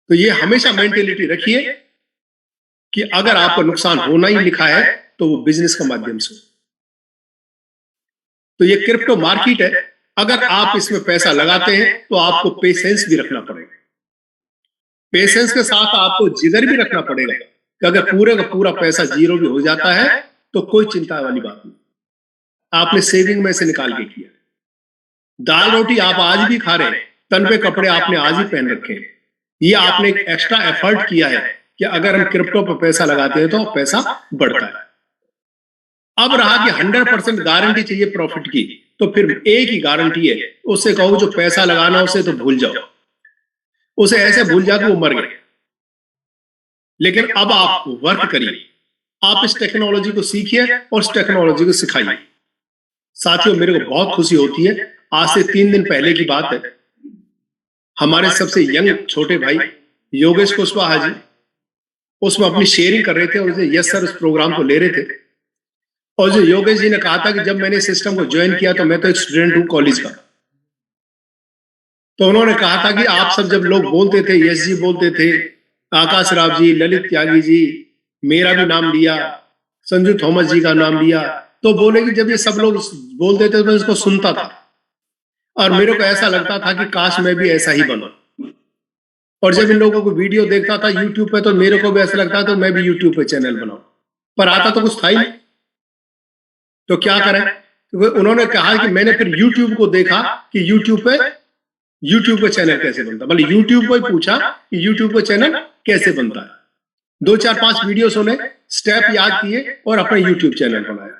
तो ये हमेशा मेंटेलिटी रखिए कि अगर आपको नुकसान होना ही लिखा है तो वो बिजनेस का माध्यम से। तो ये क्रिप्टो मार्केट है, अगर आप इसमें पैसा लगाते हैं तो आपको पेशेंस भी रखना पड़ेगा। पेशेंस के साथ आपको जिगर भी रखना पड़ेगा कि अगर पूरे का पूरा पैसा जीरो भी हो जाता है तो कोई चिंता वाली बात नहीं, आपने सेविंग में से निकाल के किया। दाल रोटी आप आज भी खा रहे हैं, तन पे कपड़े आपने आज ही पहन रखे हैं, ये आपने एक एक्स्ट्रा एफर्ट किया है कि अगर हम क्रिप्टो पर पैसा लगाते हैं तो पैसा बढ़ता है। अब रहा कि 100% गारंटी चाहिए प्रॉफिट की, तो फिर एक ही गारंटी है, उससे कहो जो पैसा लगाना उसे तो भूल जाओ, उसे ऐसे भूल जाओ कि वो मर गए। लेकिन अब आप वर्क करिए, आप इस टेक्नोलॉजी को सीखिए और इस टेक्नोलॉजी को सिखाइए। साथियों, मेरे को बहुत खुशी होती है, आज से 3 दिन पहले की बात है, हमारे सबसे यंग छोटे भाई योगेश कुशवाहा जी उसमें अपनी शेयरिंग कर रहे थे और यस सर उस प्रोग्राम को ले रहे थे। और जो योगेश जी ने कहा था कि जब मैंने सिस्टम को ज्वाइन किया तो मैं तो एक स्टूडेंट हूं कॉलेज का, तो उन्होंने कहा था कि आप सब जब लोग बोलते थे, यस जी बोलते थे, आकाश राव जी, ललित त्यागी जी, मेरा भी नाम लिया, संजू थॉमस जी का नाम लिया, तो बोले कि जब ये सब लोग बोलते थे तो मैं इसको सुनता था और मेरे को ऐसा लगता था कि काश मैं भी ऐसा ही बनूं। और जब इन लोगों को वीडियो देखता था यूट्यूब पे तो मेरे को भी ऐसा लगता था तो मैं भी यूट्यूब पे चैनल बनाऊं, पर आता तो कुछ था ही नहीं। तो क्या करें, तो उन्होंने कहा कि मैंने फिर यूट्यूब को देखा कि यूट्यूब पे चैनल कैसे बनता, मतलब यूट्यूब को ही पूछा कि यूट्यूब पे चैनल कैसे बनता है। 2-4-5 वीडियो सुने, स्टेप याद किए और अपना यूट्यूब चैनल बनाया।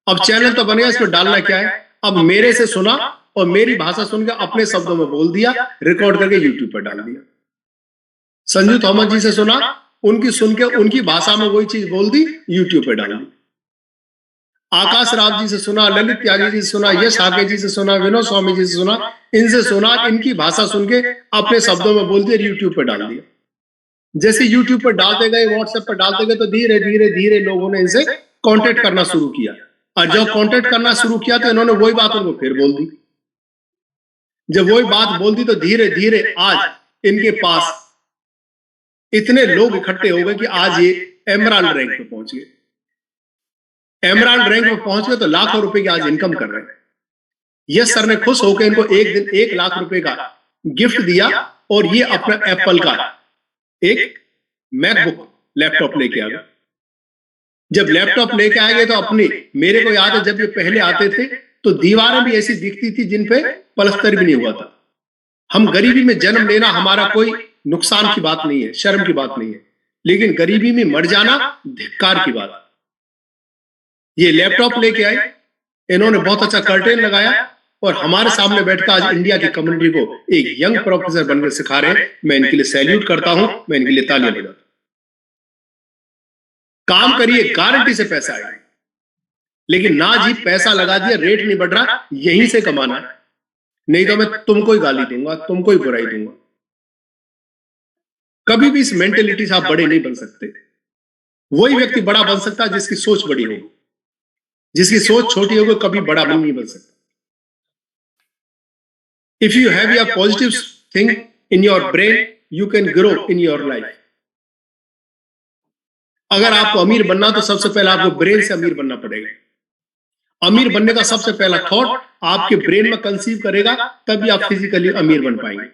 अब चैनल तो बनेगा, इसमें डालना क्या है, अब मेरे से सुना और मेरी भाषा सुनकर अपने शब्दों में बोल दिया, रिकॉर्ड करके यूट्यूब पर डाल दिया। संजू थॉमस जी से सुना, उनकी सुन के उनकी भाषा में वही चीज बोल दी, यूट्यूब पे डाल दी। आकाश राव जी से सुना, ललित त्यागी जी से सुना, यश आगे जी से सुना, विनोद स्वामी जी से सुना, इनसे सुना, इनकी भाषा सुन के अपने शब्दों में बोल दिया, यूट्यूब पर डाल दिया। जैसे यूट्यूब पर डालते गए, व्हाट्सएप पर डालते गए, तो धीरे धीरे धीरे लोगों ने इनसे कांटेक्ट करना शुरू किया, और जब कांटेक्ट करना शुरू किया तो इन्होंने वही बात उनको फिर बोल दी। जब वही बात बोल दी तो धीरे धीरे आज इनके पास इतने लोग इकट्ठे हो गए कि आज ये एमराल्ड रैंक पे पहुंच गए। एमराल्ड रैंक पे पहुंच गए तो लाखों रुपए की आज इनकम कर रहे हैं। यस सर ने खुश होकर इनको एक दिन 1 लाख रुपए का गिफ्ट दिया और ये अपना एप्पल का एक मैकबुक लैपटॉप लेके आ गए। जब लैपटॉप लेके आएंगे तो अपने, मेरे को याद है जब ये पहले आते थे तो दीवारें भी ऐसी दिखती थी जिन पे पलस्तर भी नहीं हुआ था। हम गरीबी में जन्म लेना हमारा कोई नुकसान की बात नहीं है, शर्म की बात नहीं है, लेकिन गरीबी में मर जाना धिक्कार की बात। ये लैपटॉप लेके आए, इन्होंने बहुत अच्छा कर्टेन लगाया और हमारे सामने बैठकर आज इंडिया की कम्युनिटी को एक यंग प्रोफेसर बनकर सिखा रहे हैं। मैं इनके लिए सैल्यूट करता हूं, मैं इनके लिए तालियां बजाता हूं। काम करिए, गारंटी से पैसा आएगा, लेकिन ना जी पैसा लगा दिया, रेट नहीं बढ़ रहा, यहीं से कमाना है, नहीं तो मैं तुमको ही गाली दूंगा, तुमको ही बुराई दूंगा। कभी भी इस मेंटेलिटी से आप बड़े नहीं बन सकते। वही व्यक्ति बड़ा बन सकता है जिसकी सोच बड़ी हो, जिसकी सोच छोटी होगी कभी बड़ा नहीं बन सकता। If you have a positive thing in your brain, you can grow in your life. अगर आपको अमीर बनना तो सबसे पहले आपको ब्रेन से अमीर बनना पड़ेगा। अमीर बनने का सबसे पहला थॉट आपके ब्रेन में कंसीव करेगा, तभी आप फिजिकली अमीर बन पाएंगे।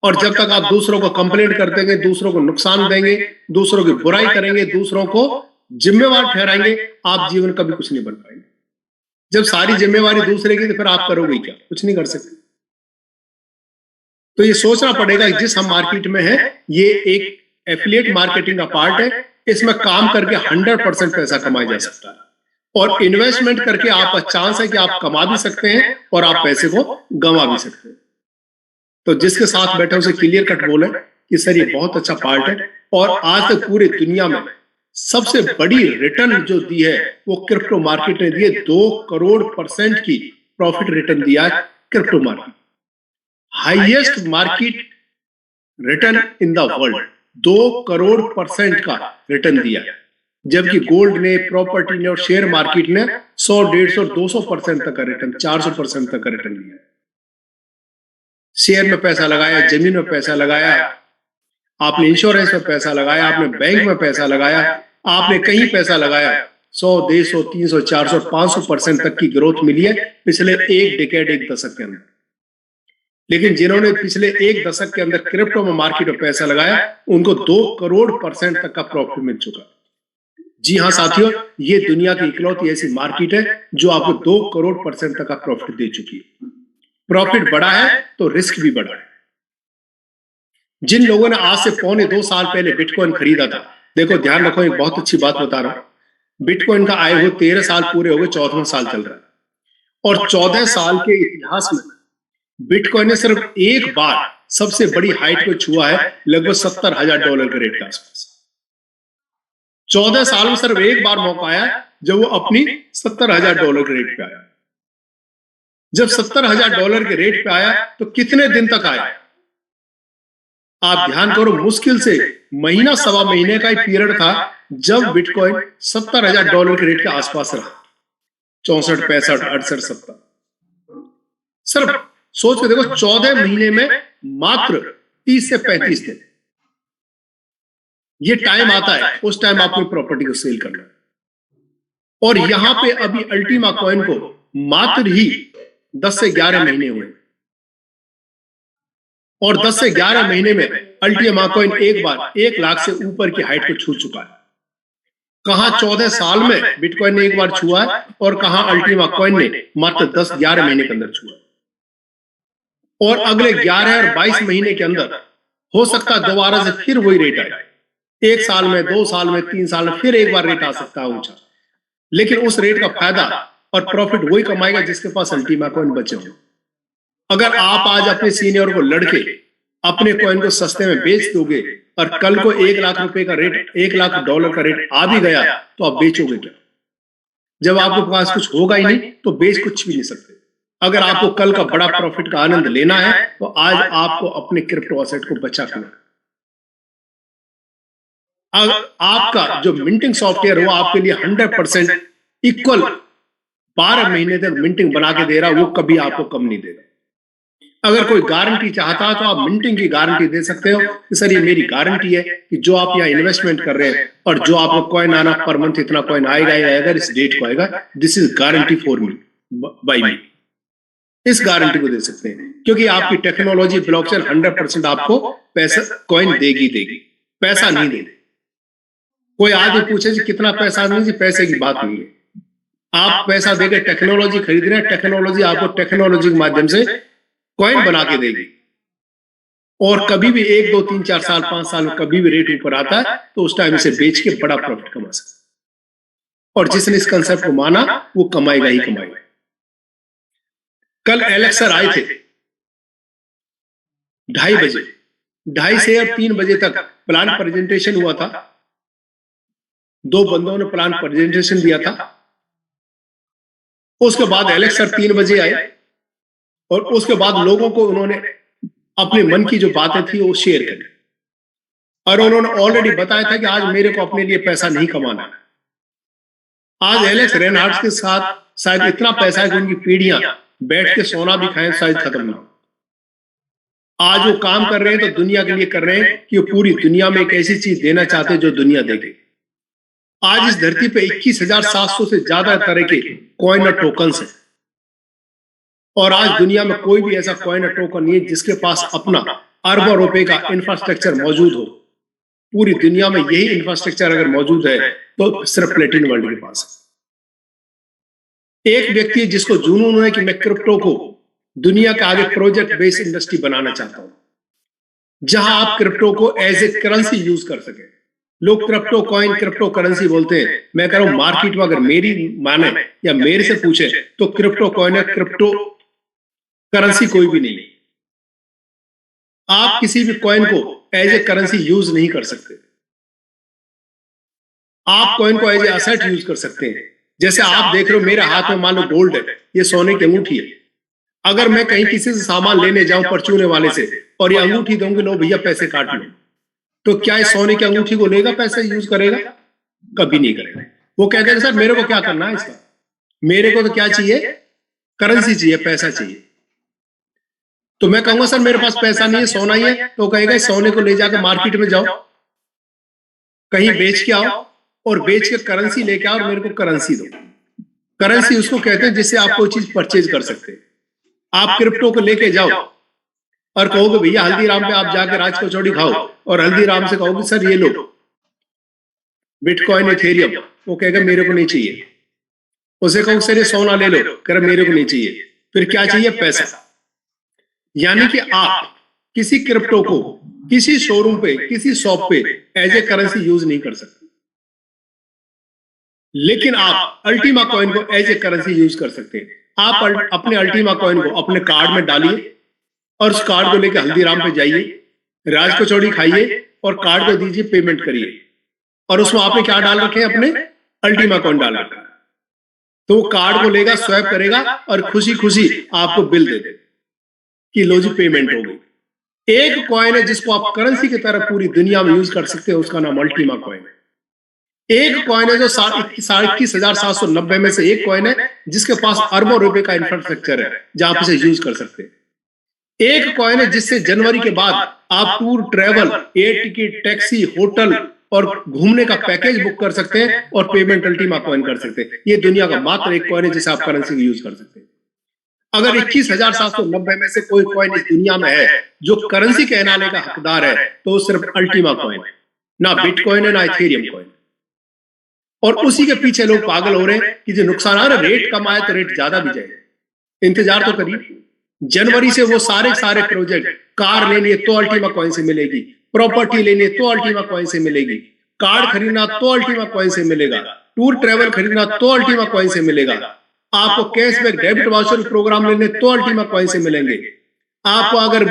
और जब तक आप दूसरों को कंप्लेंट कर देंगे, दूसरों को नुकसान देंगे, दूसरों की बुराई करेंगे, दूसरों को जिम्मेवार ठहराएंगे, आप जीवन कभी कुछ नहीं बन पाएंगे। जब सारी जिम्मेवारी दूसरे की तो फिर आप करोगे क्या? कुछ नहीं कर सकते। तो ये सोचना पड़ेगा कि जिस हम मार्केट में है, ये एक एफिलिएट मार्केटिंग का पार्ट है, इसमें काम करके 100% पैसा कमाया जा सकता है और इन्वेस्टमेंट करके आपका चांस है कि आप कमा भी सकते हैं और आप पैसे को गंवा भी सकते हैं। तो जिसके साथ बैठे उसे क्लियर कट बोले कि सर ये बहुत अच्छा पार्ट है। और आज तक पूरी दुनिया में सबसे बड़ी रिटर्न जो दी है वो क्रिप्टो मार्केट ने दी है। 2 करोड़% की प्रॉफिट रिटर्न दिया है crypto market, highest market return in the world. 2 crore% का रिटर्न दिया, जबकि गोल्ड ने, प्रॉपर्टी ने और शेयर मार्केट ने 100, 150, 200% तक का रिटर्न, 400% तक का रिटर्न दिया। शेयर में पैसा लगाया, जमीन में पैसा लगाया, आपने इंश्योरेंस में पैसा लगाया, आपने बैंक में पैसा लगाया, आपने कहीं पैसा लगाया, 100, 150, 300, 400, 500% तक की ग्रोथ मिली है पिछले एक डिकेड, एक दशक के अंदर। लेकिन जिन्होंने पिछले एक दशक के अंदर क्रिप्टो में मार्केट में पैसा लगाया, उनको 2 करोड़% तक का प्रॉफिट मिल चुका। जी हाँ साथियों, ये दुनिया की इकलौती ऐसी मार्केट है जो आपको 2 करोड़% तक का प्रॉफिट दे चुकी है। प्रॉफिट बढ़ा है तो रिस्क भी बढ़ा है। जिन लोगों ने आज से 1.25 साल पहले बिटकॉइन खरीदा था, देखो ध्यान रखो, एक बहुत अच्छी बात बता रहा हूं। बिटकॉइन का आए हुए 13 साल पूरे हो गए, 14वां साल चल रहा है और 14 साल के इतिहास में बिटकॉइन ने सिर्फ एक बार सबसे बड़ी हाइट को छुआ है, लगभग $70,000 के रेट के आसपास। 14 साल में सिर्फ एक बार मौका आया जब वो अपनी $70,000 के रेट पे आया। जब $70,000 के रेट पे आया तो कितने दिन तक आया? आप ध्यान करो, मुश्किल से महीना, सवा महीने का ही पीरियड था जब बिटकॉइन $70,000 के रेट के आसपास रहा। 64, 65, 68, 70। सिर्फ सोच के देखो, 14 महीने में मात्र 30 से 35 दिन ये टाइम आता है, उस टाइम आपको प्रॉपर्टी को सेल करना है। और यहां पे अभी अल्टीमा कॉइन को मात्र ही 10 से 11 महीने हुए और 10 से 11 महीने में अल्टीमा कॉइन एक बार 1 लाख से ऊपर की हाइट को छू चुका है। कहां 14 साल में बिटकॉइन ने एक बार छुआ है और कहां अल्टीमा कॉइन ने मात्र 10-11 महीने के अंदर छुआ। और अगले 11 और 22 महीने के अंदर हो सकता है दोबारा से फिर वही रेट आए। 1 साल में, 2 साल में, 3 साल में फिर एक बार रेट आ सकता है ऊंचा। लेकिन उस रेट का फायदा और प्रॉफिट वही कमाएगा जिसके पास अल्टीमा कॉइन बचे हो। अगर आप आज अपने सीनियर को लड़के अपने कॉइन को सस्ते में बेच दोगे और कल को 1 लाख रुपए का रेट, $1 लाख का रेट आ भी गया तो आप बेचोगे क्या? जब आपके पास कुछ होगा ही नहीं तो बेच कुछ भी नहीं सकते। अगर आपको कल का बड़ा प्रॉफिट का आनंद लेना है तो आज आपको अपने क्रिप्टो एसेट को बचा के आपका जो मिंटिंग सॉफ्टवेयर हो आपके लिए 100% इक्वल 12 महीने तक मिंटिंग बना के दे रहा, वो कभी आपको कम नहीं देगा। अगर कोई गारंटी चाहता है तो आप मिंटिंग की गारंटी दे सकते हो कि सर ये मेरी गारंटी है कि जो आप यहाँ इन्वेस्टमेंट कर रहे हैं और जो आपको कॉइन आना पर मंथ इतना कॉइन आएगा ही आएगा, इस डेट को आएगा, this is guarantee for me by me. इस गारंटी को दे सकते हैं क्योंकि आपकी टेक्नोलॉजी ब्लॉकचेन 100% आपको पैसा कॉइन देगी, पैसा नहीं देगी। कोई आदमी पूछे जी कितना पैसा, नहीं जी पैसे की बात नहीं है। आप पैसा देकर टेक्नोलॉजी खरीद रहे हैं, टेक्नोलॉजी आपको टेक्नोलॉजी के माध्यम से कॉइन बना के देगी। और कभी भी 1 2 3 4 साल 5 साल में कभी भी रेट ऊपर आता है तो उस टाइम इसे बेच के बड़ा प्रॉफिट कमा सकते। और जिसने इस कंसेप्ट को माना वो कमाएगा ही कमाएगा। कल एलेक्स सर आए थे 2:30 बजे, 2:30 से और 3 बजे तक प्लान प्रेजेंटेशन हुआ था। 2 बंदों ने प्लान प्रेजेंटेशन दिया था। उसके बाद एलेक्स सर 3 बजे आए और उसके बाद लोगों को उन्होंने अपने मन की जो बातें थी वो शेयर करी। और उन्होंने ऑलरेडी बताया था कि आज मेरे को अपने लिए पैसा नहीं कमाना है। आज एलेक्स रेनहार्ड्स के साथ शायद इतना पैसा है कि उनकी पीढ़ियां बैठ के सोना भी खाएं शायद खत्म ना हो। आज वो काम कर रहे हैं तो दुनिया के लिए कर रहे हैं कि वो पूरी दुनिया में एक ऐसी चीज देना चाहते हैं जो दुनिया देगी। आज इस धरती पे 21,700 से ज्यादा तरह के कॉइन और टोकन्स हैं। और आज दुनिया में कोई भी ऐसा कॉइन और टोकन नहीं है जिसके पास अपना अरबों रुपए का इंफ्रास्ट्रक्चर मौजूद हो। पूरी दुनिया में यही इंफ्रास्ट्रक्चर अगर मौजूद है तो सिर्फ प्लेटिन वर्ल्ड के पास है। एक व्यक्ति है जिसको जुनून है कि मैं क्रिप्टो को दुनिया के आगे प्रोजेक्ट बेस्ड इंडस्ट्री बनाना चाहता हूं, जहां आप क्रिप्टो को एज ए करेंसी यूज कर सके। लोग क्रिप्टो कॉइन क्रिप्टो करेंसी बोलते हैं। मैं कह रहा हूं मार्केट में अगर मेरी माने या मेरे से पूछे तो क्रिप्टो कॉइन है, क्रिप्टो करेंसी कोई भी नहीं। आप किसी भी कॉइन को एज ए करेंसी यूज नहीं कर सकते। आप कॉइन को एज ए असेट यूज कर सकते हैं। जैसे आप देख रहे हो मेरे हाथ में मान लो गोल्ड है, ये सोने की अंगूठी है। अगर मैं कहीं किसी से सामान लेने जाऊं परचूने वाले से और ये अंगूठी दूंगी, लो भैया पैसे काट लो, तो क्या इस सोने की अंगूठी को लेगा, पैसे यूज करेगा? कभी नहीं करेगा। वो कहते हैं सर मेरे को क्या करना है इसका, मेरे को तो क्या चाहिए, करेंसी चाहिए, पैसा चाहिए। तो मैं कहूंगा सर मेरे पास पैसा नहीं है, सोना ही है। तो कहेगा सोने को ले जाकर मार्केट में जाओ, कहीं बेच के आओ और बेच के करेंसी लेके आओ और मेरे को करेंसी दो। करेंसी उसको कहते हैं जिससे आप कोई चीज परचेज कर सकते हैं। आप क्रिप्टो को लेके जाओ और कहोगे भैया हल्दीराम पे आप जाकर राज कचौड़ी खाओ और हल्दीराम से कहोगे सर ये लो बिटकॉइन इथेरियम, वो कहेगा मेरे को नहीं चाहिए। उसे कहो सर ये सोना ले लो, कह रहा मेरे को नहीं चाहिए। फिर क्या चाहिए, पैसा। यानी कि आप किसी क्रिप्टो को किसी शोरूम पे किसी शॉप पे एज ए करेंसी यूज नहीं कर सकते, लेकिन आप अल्टीमा कॉइन को एज ए करेंसी यूज कर सकते हैं। आप अपने अल्टीमा कॉइन को अपने कार्ड में डालिए और उस कार्ड को लेकर हल्दीराम पे जाइए, राज कचौड़ी खाइए और कार्ड को दीजिए, पेमेंट करिए। और उसमें आपने क्या डाल रखे हैं, अपने अल्टीमा कॉइन डाल रखा है। तो वो कार्ड को लेगा, स्वैप करेगा और खुशी खुशी आपको बिल दे देगा कि लो जी पेमेंट हो गई। एक कॉइन है जिसको आप करेंसी की तरह पूरी दुनिया में यूज कर सकते हैं, उसका नाम अल्टीमा कॉइन है। एक कॉइन है जो 21,790 में से एक कॉइन है जिसके पास अरबों रुपए का इंफ्रास्ट्रक्चर है जहां आप इसे यूज कर सकते हैं। एक कॉइन है जिससे जनवरी के बाद आप tour, travel, air ticket, taxi, hotel और घूमने का पैकेज बुक कर सकते हैं और पेमेंट अल्टीमा कॉइन कर सकते हैं। ये दुनिया का मात्र एक कॉइन है जिसे आप करेंसी यूज कर सकते हैं। अगर 21,790 में से कोई कॉइन इस दुनिया में है जो करेंसी कहलाने का हकदार है तो सिर्फ अल्टीमा कॉइन है, ना बिटकॉइन है ना इथेरियम कॉइन। और उसी के पीछे लोग पागल हो रहे हैं कि जो नुकसान आ रहा है, रेट कम आए तो रेट ज्यादा भी जाए। इंतजार तो करिए, जनवरी से वो सारे प्रोजेक्ट, कार लेनी है तो अल्टीमा कॉइन से मिलेगी, प्रॉपर्टी लेनी है तो अल्टीमा कॉइन से मिलेगी, कार्ड खरीदना तो अल्टीमा कॉइन से मिलेगा, टूर ट्रेवल खरीदना तो अल्टीमा कॉइन से मिलेगा, आपको कैशबैक डेबिट वाउचर प्रोग्राम लेने तो अल्टीमा कॉइन से मिलेंगे। आपको अगर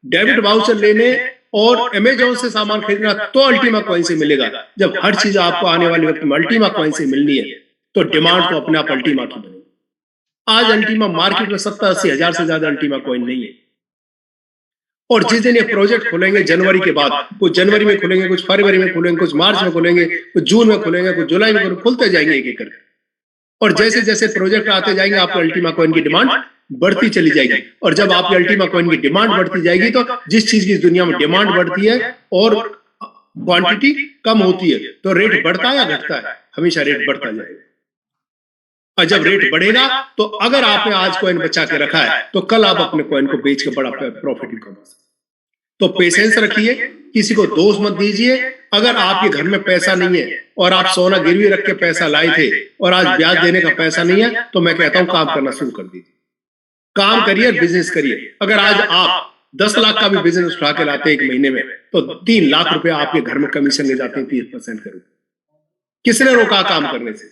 डेबिट वाउचर लेने और अमेजोन से सामान खरीदना तो अल्टीमा कॉइन से मिलेगा। जब हर चीज आपको आने वाले वक्त में अल्टीमा कॉइन से मिलनी है तो डिमांड तो अपने आप अल्टीमा की बनेगी। आज अल्टीमा मार्केट में 70-80 हजार से ज्यादा अल्टीमा कॉइन नहीं है। और जिस दिन ये प्रोजेक्ट खुलेंगे जनवरी के बाद, कुछ जनवरी में खुलेंगे, कुछ फरवरी में खुलेंगे, कुछ मार्च में खुलेंगे, कुछ जून में खुलेंगे, कुछ जुलाई में खुलते जाएंगे एक एक करके। और जैसे जैसे प्रोजेक्ट आते जाएंगे आपको अल्टीमा कॉइन की डिमांड बढ़ती चली जाएगी। और जब आपकी अल्टीमा कॉइन की डिमांड बढ़ती जाएगी तो जिस चीज की दुनिया में डिमांड बढ़ती है और क्वांटिटी कम होती है तो रेट बढ़ता है या घटता है? हमेशा रेट बढ़ता जाएगा। और जब रेट बढ़ेगा तो अगर आपने आज कॉइन बचा के रखा है तो कल आप अपने कॉइन को बेच के बड़ा प्रॉफिट कमा सकते। तो पेशेंस रखिए, किसी को दोष मत दीजिए। अगर आपके घर में पैसा नहीं है और आप सोना गिरवी रख के पैसा लाए थे और आज ब्याज देने का पैसा नहीं है, तो मैं कहता हूं काम करना शुरू कर दीजिए, काम करिए, बिजनेस करिए। अगर आज आप 10 लाख का भी बिजनेस उठा के लाते एक महीने में, तो 3 लाख रुपए आपके घर में कमीशन ले जाते हैं 30% करो। किसने रोका काम करने से?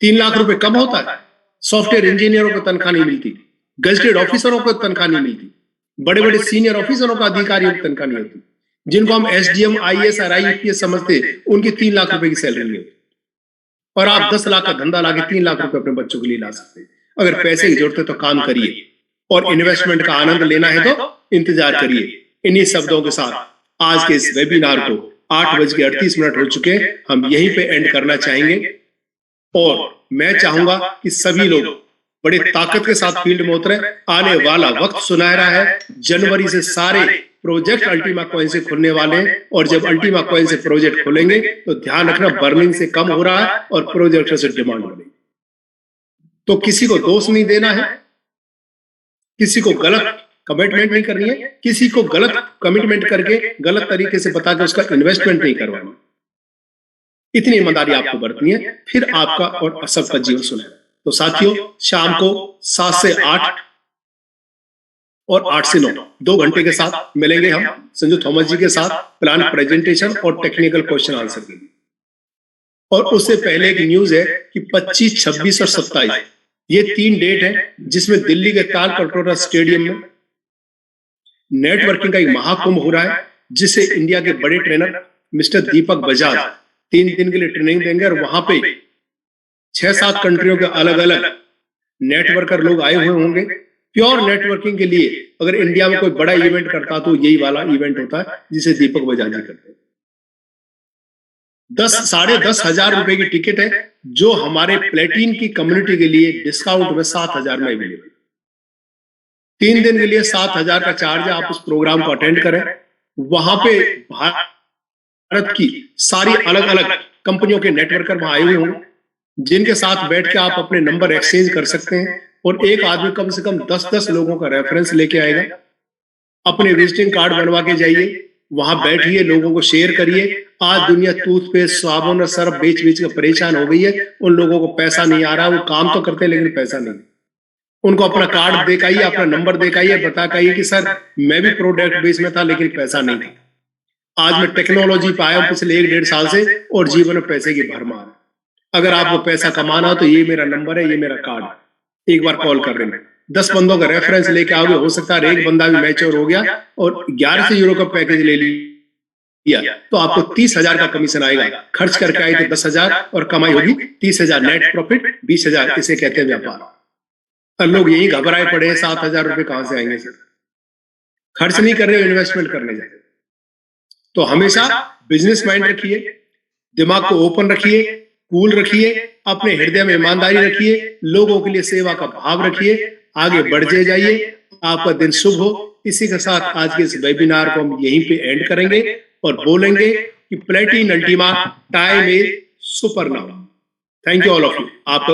3 लाख रुपए कम होता है? सॉफ्टवेयर इंजीनियरों को तनख्वाह नहीं मिलती, गजटेड ऑफिसरों को तनख्वाह नहीं मिलती, बड़े बड़े सीनियर ऑफिसरों का अधिकारियों को तनख्वाह नहीं होती, जिनको हम एसडीएम आईएएस और आईपीएस समझते, उनकी 3 लाख रुपए की सैलरी नहीं होती। और आप 10 लाख का धंधा लाके 3 लाख रुपए अपने बच्चों के लिए ला सकते हैं। अगर पैसे की जरूरत है तो काम करिए, और इन्वेस्टमेंट का आनंद लेना है तो इंतजार करिए। इन्हीं शब्दों के साथ आज के इस वेबिनार को 8:38 हो चुके हैं, हम यहीं पे एंड करना चाहेंगे। और मैं चाहूंगा कि सभी लोग बड़े ताकत के साथ फील्ड में उतरे। आने वाला वक्त सुनहरा है। जनवरी से सारे प्रोजेक्ट अल्टीमा कॉइन से खुलने वाले हैं, और जब अल्टीमा कॉइन से प्रोजेक्ट खुलेंगे तो ध्यान रखना बर्निंग से कम हो रहा है और प्रोजेक्ट से डिमांड बढ़ेगी। तो किसी को दोष नहीं देना है, किसी को गलत कमिटमेंट नहीं करनी है, किसी को गलत कमिटमेंट करके गलत तरीके से बता के उसका इन्वेस्टमेंट नहीं करवाना। इतनी ईमानदारी आपको बरतनी है, फिर आपका और सबका जीवन सुनहरा। तो साथियों, शाम को 7 से 8 और 8 से 9 2 घंटे के साथ मिलेंगे हम संजू थॉमस जी के साथ प्लान प्रेजेंटेशन और टेक्निकल क्वेश्चन आंसर के लिए। और उससे पहले एक न्यूज है कि 25, 26 और 27 ये 3 डेट है जिसमें दिल्ली के ताल कटोरा स्टेडियम में नेटवर्किंग का एक महाकुंभ हो रहा है, जिसे इंडिया के बड़े ट्रेनर मिस्टर दीपक बजाज 3 दिन के लिए ट्रेनिंग देंगे। और वहां पे 6-7 कंट्रियों के अलग अलग नेटवर्कर लोग आए हुए होंगे। प्योर नेटवर्किंग के लिए अगर इंडिया में कोई बड़ा इवेंट करता तो यही वाला इवेंट होता है जिसे दीपक बजाज जी करते हैं। 10-10.5 हजार रुपए की टिकट है, जो हमारे प्लेटिन की कम्युनिटी के लिए डिस्काउंट में 7,000 में अवेलेबल। 3 दिन के लिए 7,000 का चार्ज है। आप उस प्रोग्राम को अटेंड करें। वहां पे भारत की सारी अलग अलग कंपनियों के नेटवर्कर वहां आए हुए होंगे, जिनके साथ बैठ के आप अपने नंबर एक्सचेंज कर सकते हैं। और एक आदमी कम से कम 10-10 लोगों का रेफरेंस लेके आएगा। अपने विजिटिंग कार्ड बनवा के जाइए, वहां बैठिए, लोगों को शेयर करिए। आज दुनिया टूथपेस्ट, साबुन और सर्फ बेच बेच कर परेशान हो गई है। उन लोगों को पैसा नहीं आ रहा, वो काम तो करते हैं लेकिन पैसा नहीं। उनको अपना कार्ड दिखाइए, अपना नंबर दिखाइए, बता कहिए कि सर मैं भी प्रोडक्ट बेस में था लेकिन पैसा नहीं था। आज मैं टेक्नोलॉजी पे आया हूं पिछले 1-1.5 साल से, और जीवन में पैसे की भरमार है। अगर आपको पैसा कमाना हो तो ये मेरा नंबर है, ये मेरा कार्ड, एक बार कॉल कर लेना। 10 बंदों का रेफरेंस लेके आओगे, हो सकता है एक बंदा भी मैच्योर हो गया और 1100 यूरो का पैकेज ले लिया, तो आपको 30,000 का कमीशन आएगा। खर्च करके आए थे 10,000 और कमाई होगी 30,000, नेट प्रॉफिट 20,000। इसे कहते हैं व्यापार। और लोग यही घबराए पड़े हैं 7,000 रुपए कहां से आएंगे सर। खर्च नहीं कर रहे, इन्वेस्टमेंट करने जाते। तो हमेशा बिजनेस माइंड रखिए, दिमाग को ओपन रखिए, कूल रखिए, अपने हृदय में ईमानदारी रखिए, लोगों के लिए सेवा का भाव रखिए, आगे बढ़ते जाइए। आपका दिन शुभ हो। इसी के साथ आज के इस वेबिनार को हम यहीं पे एंड करेंगे और बोलेंगे कि प्लेटिन अल्टीमा time is super now. Thank you all of you. आप